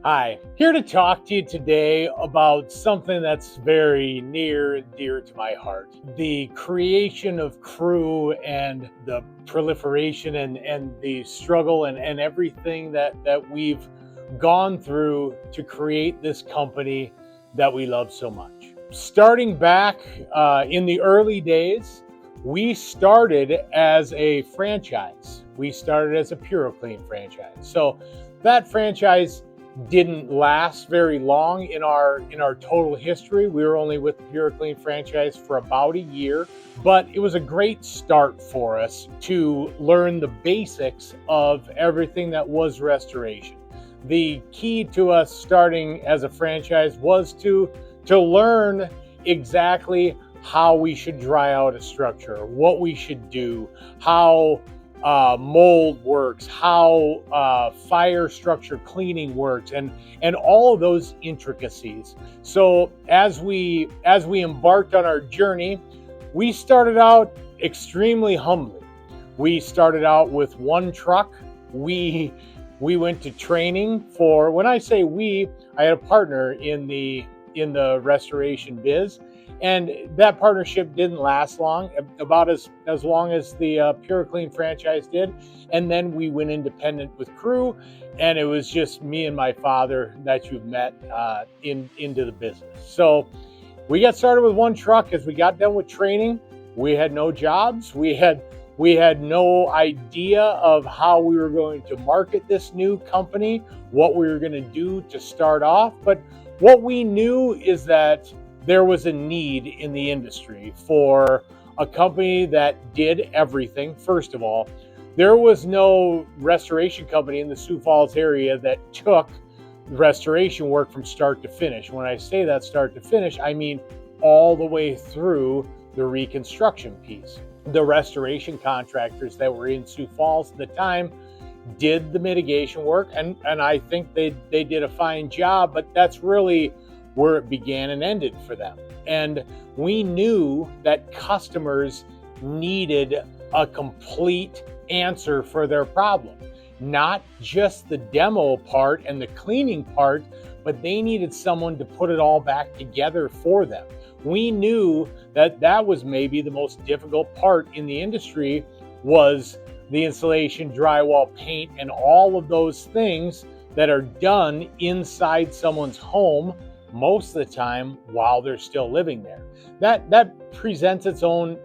Hi, here to talk to you today about something that's very near and dear to my heart. The creation of crew and the proliferation and the struggle and everything that we've gone through to create this company that we love so much. Starting back in the early days, we started as a franchise. We started as a PureClean franchise. So that franchise didn't last very long in our total history. We were only with the PureClean franchise for about a year, but it was a great start for us to learn the basics of everything that was restoration. The key to us starting as a franchise was to learn exactly how we should dry out a structure, what we should do, how mold works, how fire structure cleaning works, and all of those intricacies. So as we embarked on our journey, we started out extremely humbly. We started out with one truck. We went to training for, when I say we, I had a partner in the restoration biz. And that partnership didn't last long, about as long as the PureClean franchise did. And then we went independent with crew, and it was just me and my father that you've met into the business. So we got started with one truck. As we got done with training, we had no jobs. We had no idea of how we were going to market this new company, what we were going to do to start off. But what we knew is that there was a need in the industry for a company that did everything. First of all, there was no restoration company in the Sioux Falls area that took restoration work from start to finish. When I say that start to finish, I mean all the way through the reconstruction piece. The restoration contractors that were in Sioux Falls at the time did the mitigation work, and I think they did a fine job, but that's really where it began and ended for them. And we knew that customers needed a complete answer for their problem, not just the demo part and the cleaning part, but they needed someone to put it all back together for them. We knew that was maybe the most difficult part in the industry, was the installation, drywall, paint, and all of those things that are done inside someone's home most of the time while they're still living there. That presents its own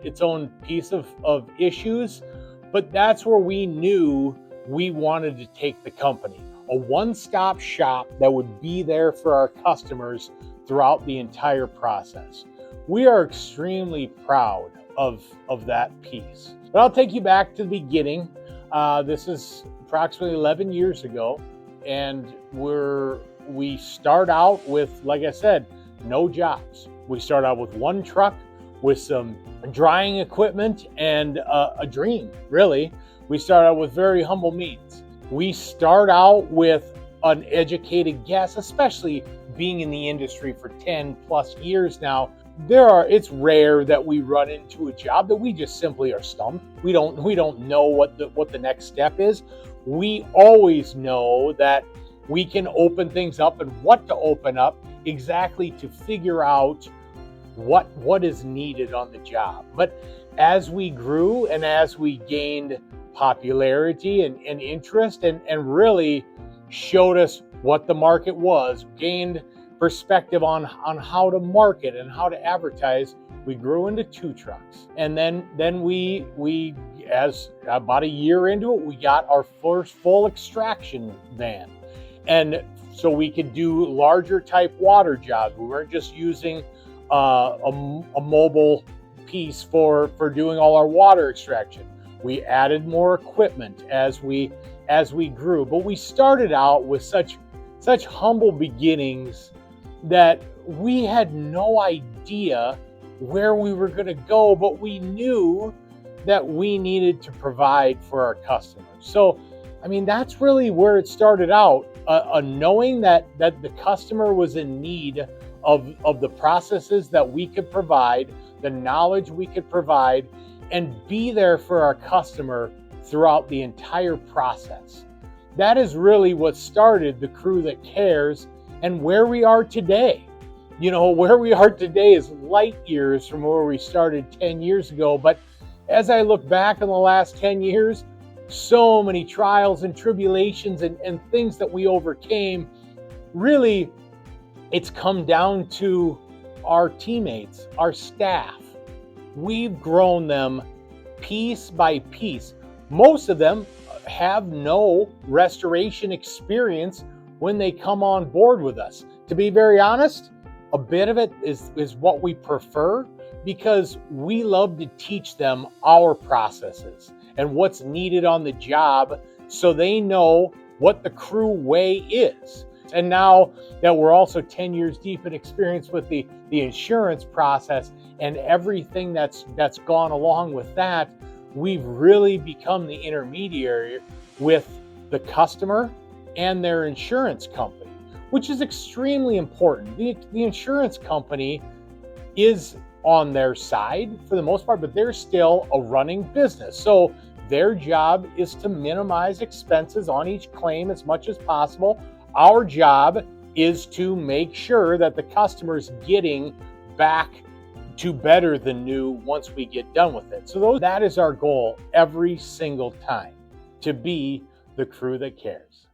piece of issues, but that's where we knew we wanted to take the company. A one-stop shop that would be there for our customers throughout the entire process. We are extremely proud of that piece. But I'll take you back to the beginning. This is approximately 11 years ago, and we start out with, like I said, no jobs. We start out with one truck with some drying equipment and a dream, really. We start out with very humble means. We start out with an educated guess, especially being in the industry for 10 plus years now. It's rare that we run into a job that we just simply are stumped. We don't know what the next step is. We always know that we can open things up and what to open up exactly to figure out what is needed on the job. But as we grew and as we gained popularity and interest and really showed us what the market was, gained perspective on how to market and how to advertise, we grew into two trucks. And then we as about a year into it, we got our first full extraction van. And so we could do larger type water jobs. We weren't just using a mobile piece for doing all our water extraction. We added more equipment as we grew. But we started out with such humble beginnings that we had no idea where we were going to go, but we knew that we needed to provide for our customers. So, I mean, that's really where it started out. Knowing that the customer was in need of the processes that we could provide, the knowledge we could provide, and be there for our customer throughout the entire process. that is really what started the Crew That Cares and where we are today. Where we are today is light years from where we started 10 years ago. But as I look back in the last 10 years, so many trials and tribulations and things that we overcame. Really, it's come down to our teammates, our staff. We've grown them piece by piece. Most of them have no restoration experience when they come on board with us. To be very honest, a bit of it is what we prefer, because we love to teach them our processes and what's needed on the job, so they know what the Crew way is. And now that we're also 10 years deep in experience with the insurance process and everything that's gone along with that, we've really become the intermediary with the customer and their insurance company, which is extremely important. The insurance company is on their side for the most part, but they're still a running business. So their job is to minimize expenses on each claim as much as possible. Our job is to make sure that the customer's getting back to better than new once we get done with it. So that is our goal every single time, to be the Crew That Cares.